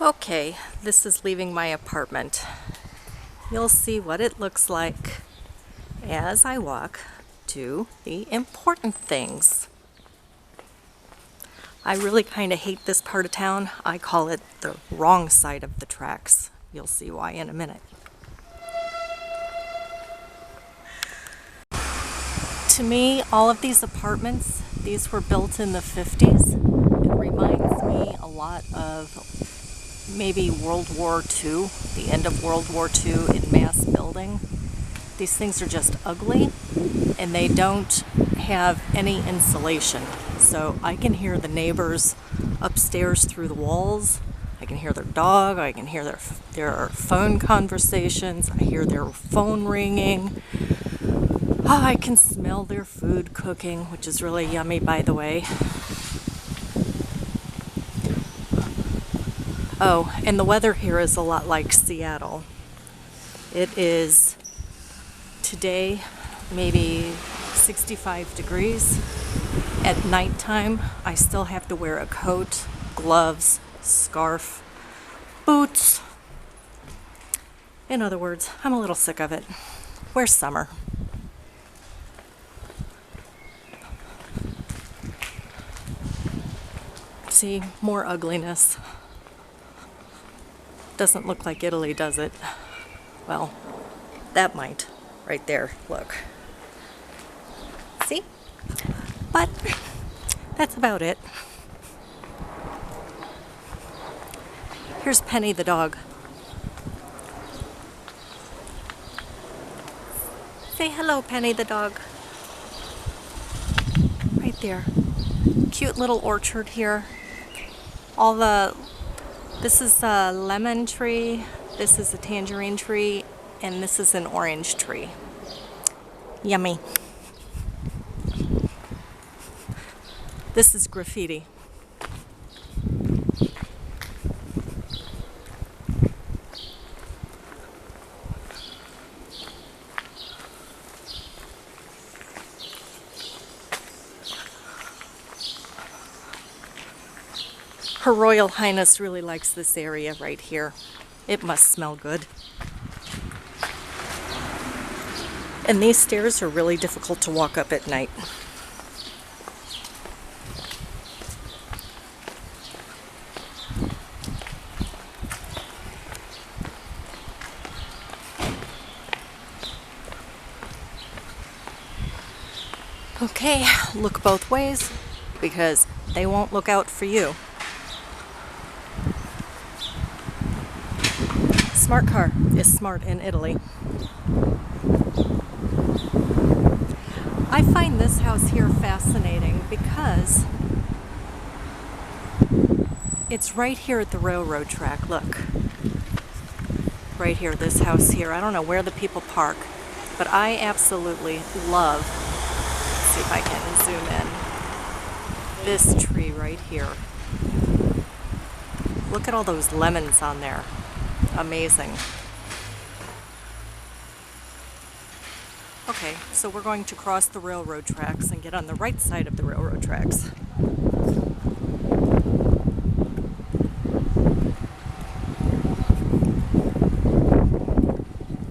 Okay, this is leaving my apartment. You'll see what it looks like as I walk to the important things. I really kind of hate this part of town. I call it the wrong side of the tracks. You'll see why in a minute. To me, all of these apartments, these were built in the 50s. It reminds me a lot of maybe World War II, the end of World War II in mass building. These things are just ugly and they don't have any insulation. So I can hear the neighbors upstairs through the walls. I can hear their dog. I can hear their phone conversations. I hear their phone ringing. Oh, I can smell their food cooking, which is really yummy, by the way. Oh, and the weather here is a lot like Seattle. It is today maybe 65 degrees. At nighttime, I still have to wear a coat, gloves, scarf, boots. In other words, I'm a little sick of it. Where's summer? See, more ugliness. Doesn't look like Italy, does it? Well, that might. Right there, look. See? But that's about it. Here's Penny the dog. Say hello, Penny the dog. Right there. Cute little orchard here. This is a lemon tree, this is a tangerine tree, and this is an orange tree. Yummy. This is graffiti. Her Royal Highness really likes this area right here. It must smell good. And these stairs are really difficult to walk up at night. Okay, look both ways because they won't look out for you. Smart car is smart in Italy. I find this house here fascinating because it's right here at the railroad track. Look. Right here, this house here. I don't know where the people park, but I absolutely love, let's see if I can zoom in, this tree right here. Look at all those lemons on there. Amazing. Okay, so we're going to cross the railroad tracks and get on the right side of the railroad tracks.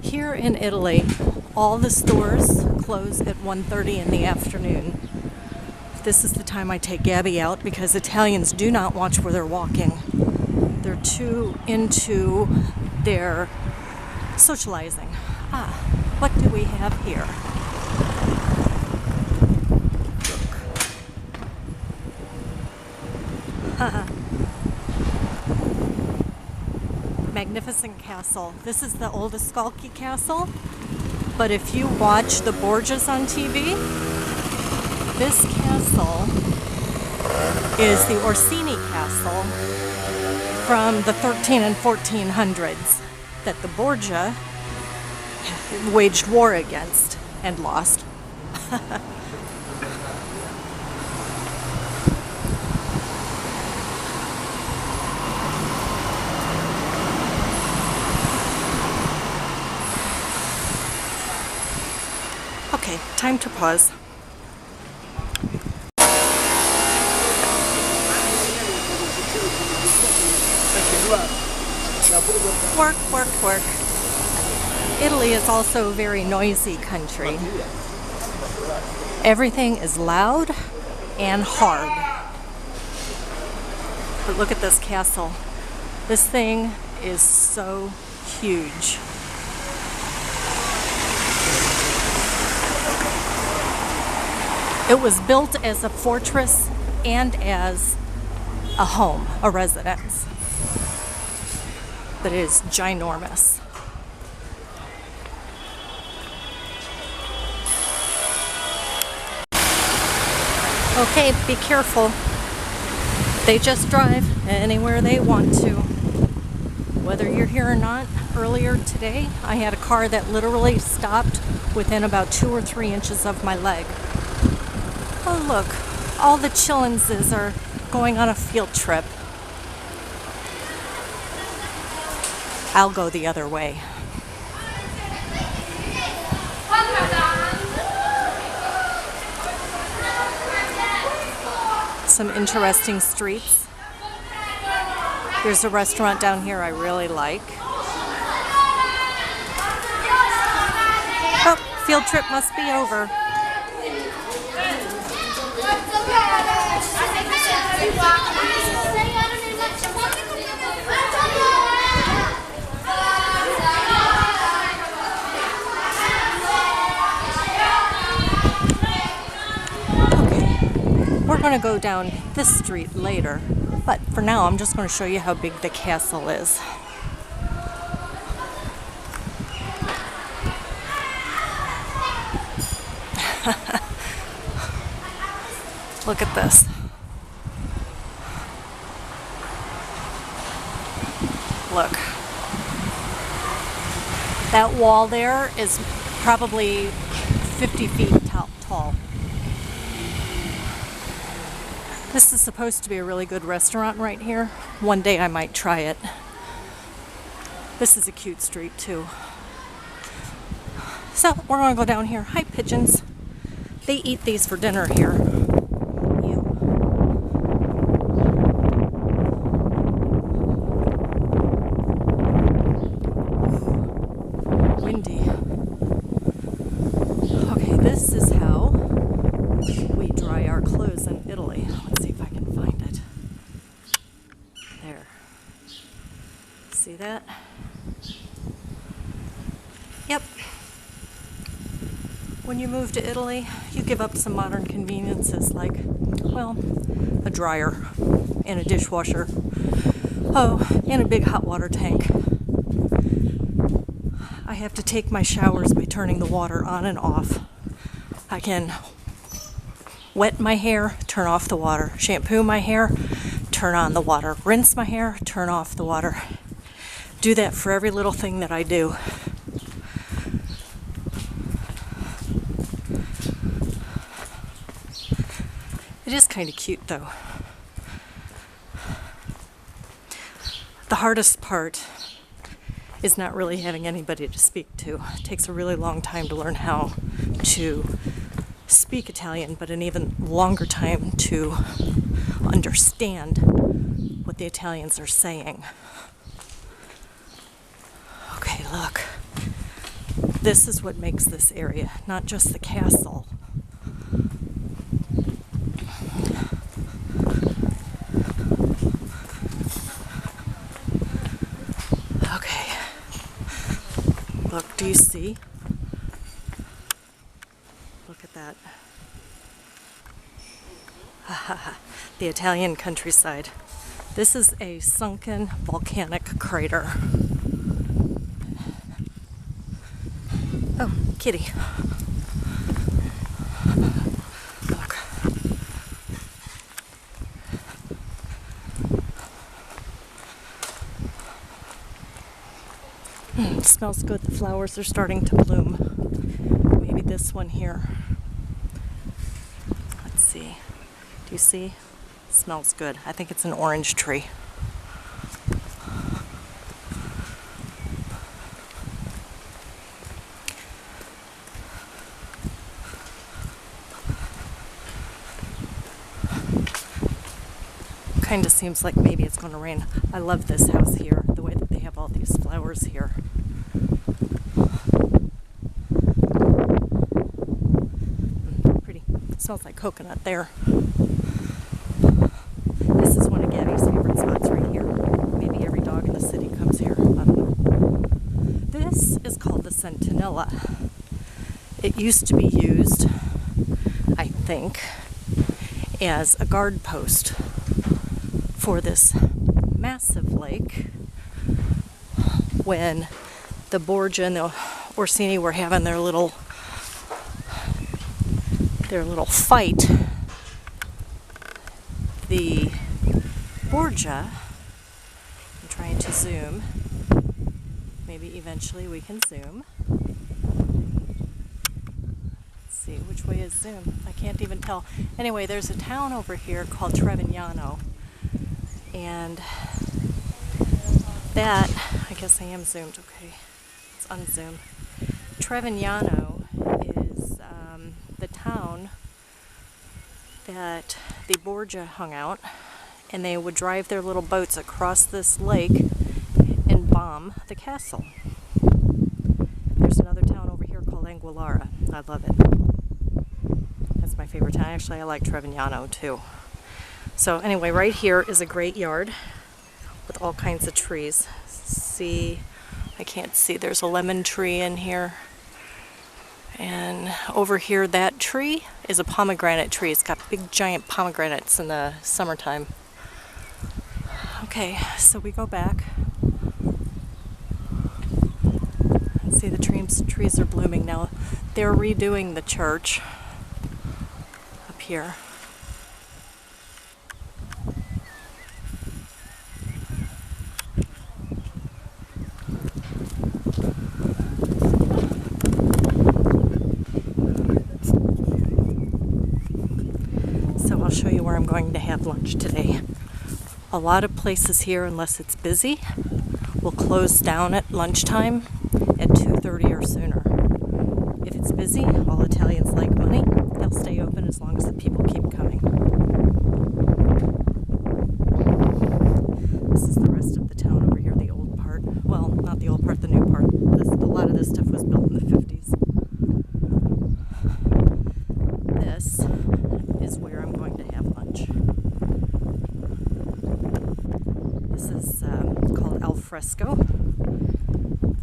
Here in Italy, all the stores close at 1:30 in the afternoon. This is the time I take Gabby out because Italians do not watch where they're walking. They're too into their socializing. What do we have here? Look. Magnificent castle. This is the oldest Scalchi castle, but if you watch the Borgias on TV, this castle is the Orsini castle from the 13 and 1400s that the Borgia waged war against and lost. Okay, time to pause. Love. Work, work, work. Italy is also a very noisy country. Everything is loud and hard. But look at this castle. This thing is so huge. It was built as a fortress and as a home, a residence. But it is ginormous. Okay, be careful. They just drive anywhere they want to. Whether you're here or not, earlier today, I had a car that literally stopped within about 2 or 3 inches of my leg. Oh look, all the Chillinses are going on a field trip. I'll go the other way. Some interesting streets. There's a restaurant down here I really like. Oh, field trip must be over. We're going to go down this street later, but for now I'm just going to show you how big the castle is. Look at this. Look. That wall there is probably 50 feet tall. This is supposed to be a really good restaurant right here. One day I might try it. This is a cute street too. So we're going to go down here. Hi, pigeons. They eat these for dinner here. Ew. Windy. Okay, this is how we dry our clothes in Italy. Let's see if I can find it. There. See that? Yep. When you move to Italy, you give up some modern conveniences like, well, a dryer and a dishwasher. Oh, and a big hot water tank. I have to take my showers by turning the water on and off. I can wet my hair, turn off the water. Shampoo my hair, turn on the water. Rinse my hair, turn off the water. Do that for every little thing that I do. It is kind of cute though. The hardest part is not really having anybody to speak to. It takes a really long time to learn how to speak Italian, but an even longer time to understand what the Italians are saying. Okay, look. This is what makes this area, not just the castle. Okay. Look, do you see? Look at that. The Italian countryside. This is a sunken volcanic crater. Oh, kitty. Look. It smells good. The flowers are starting to bloom. Maybe this one here. Let's see. Do you see? It smells good. I think it's an orange tree. Kind of seems like maybe it's going to rain. I love this house here, the way that they have all all these flowers here. Pretty. It smells like coconut there. This is one of Gabby's favorite spots right here. Maybe every dog in the city comes here. I don't know. This is called the Centinela. It used to be used, I think, as a guard post for this massive lake when the Borgia and the Orsini were having their little fight. The Borgia, I'm trying to zoom, maybe eventually we can zoom. Let's see, which way is zoom? I can't even tell. Anyway, there's a town over here called Trevignano, and that, I guess I am zoomed, okay, let's unzoom. Trevignano is the town that the Borgia hung out, and they would drive their little boats across this lake and bomb the castle. There's another town over here called Anguillara. I love it. That's my favorite town. Actually, I like Trevignano too. So anyway, right here is a great yard with all kinds of trees. See, I can't see. There's a lemon tree in here. And over here, that tree is a pomegranate tree. It's got big giant pomegranates in the summertime. Okay, so we go back. See, the trees are blooming now. They're redoing the church up here. So I'll show you where I'm going to have lunch today. A lot of places here, unless it's busy, will close down at lunchtime at 2:30 or sooner. If it's busy, all Italians like money, they'll stay open as long as the people keep coming. This is the rest of the town over here, the old part. Well, not the old part, the new part. A lot of this stuff was built in the 50s. This is where I'm going to have lunch. This is called al fresco.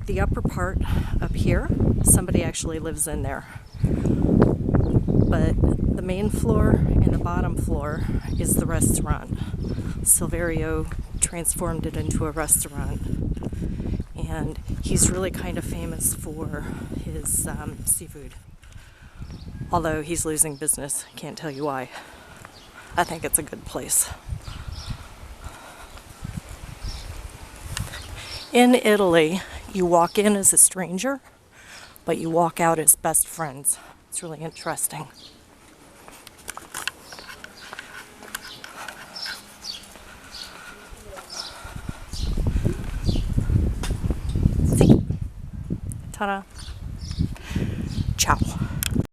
The upper part up here, somebody actually lives in there. But the main floor and the bottom floor is the restaurant. Silverio transformed it into a restaurant. And he's really kind of famous for his seafood. Although he's losing business, can't tell you why. I think it's a good place. In Italy, you walk in as a stranger, but you walk out as best friends. It's really interesting. See? Ta-da. Ciao.